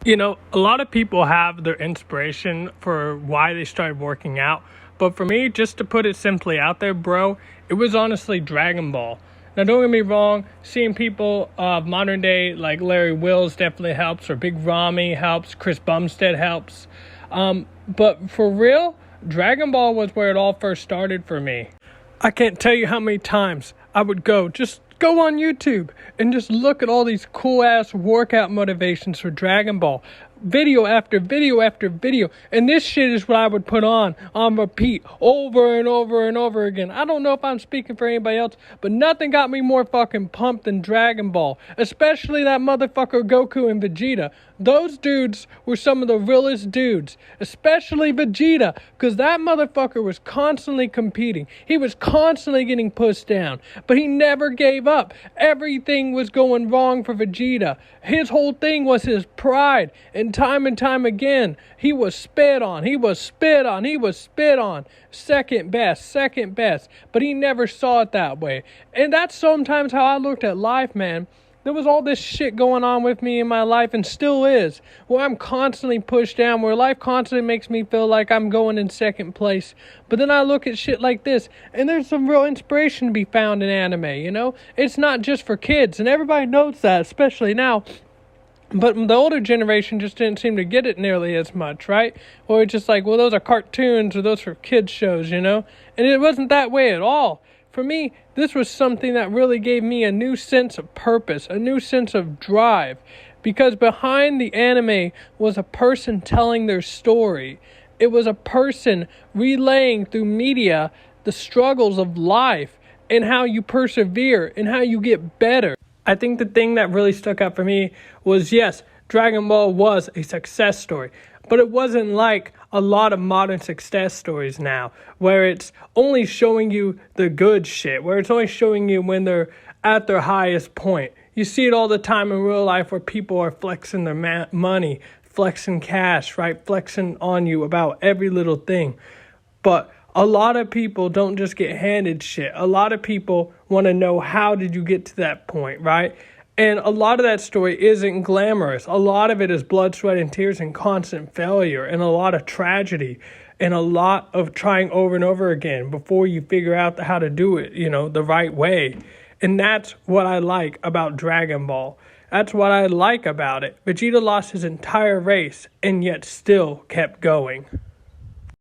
You know, a lot of people have their inspiration for why they started working out. But for me, just to put it simply out there, bro, it was honestly Dragon Ball. Now, don't get me wrong, seeing people of modern day like Larry Wills definitely helps, or Big Ramy helps, Chris Bumstead helps. But for real, Dragon Ball was where it all first started for me. I can't tell you how many times I would just go on YouTube and just look at all these cool ass workout motivations for Dragon Ball. Video after video after video. And this shit is what I would put on repeat over and over and over again. I don't know if I'm speaking for anybody else, but nothing got me more fucking pumped than Dragon Ball. Especially that motherfucker Goku and Vegeta. Those dudes were some of the realest dudes. Especially Vegeta. Because that motherfucker was constantly competing. He was constantly getting pushed down. But he never gave up. Everything was going wrong for Vegeta. His whole thing was his pride. And time again, he was spit on. He was spit on. He was spit on. Second best. But he never saw it that way. And that's sometimes how I looked at life, man. There was all this shit going on with me in my life, and still is, where I'm constantly pushed down, where life constantly makes me feel like I'm going in second place. But then I look at shit like this, and there's some real inspiration to be found in anime, you know? It's not just for kids, and everybody knows that, especially now. But the older generation just didn't seem to get it nearly as much, right? Or it's just like, well, those are cartoons, or those are kids shows, you know? And it wasn't that way at all. For me, this was something that really gave me a new sense of purpose, a new sense of drive, because behind the anime was a person telling their story. It was a person relaying through media the struggles of life and how you persevere and how you get better. I think the thing that really stuck out for me was, yes, Dragon Ball was a success story, but it wasn't like a lot of modern success stories now, where it's only showing you the good shit, where it's only showing you when they're at their highest point. You see it all the time in real life where people are flexing their money, flexing cash, right? Flexing on you about every little thing. But a lot of people don't just get handed shit. A lot of people want to know, how did you get to that point, right? And a lot of that story isn't glamorous. A lot of it is blood, sweat, and tears and constant failure and a lot of tragedy and a lot of trying over and over again before you figure out how to do it, you know, the right way. And that's what I like about Dragon Ball. That's what I like about it. Vegeta lost his entire race and yet still kept going.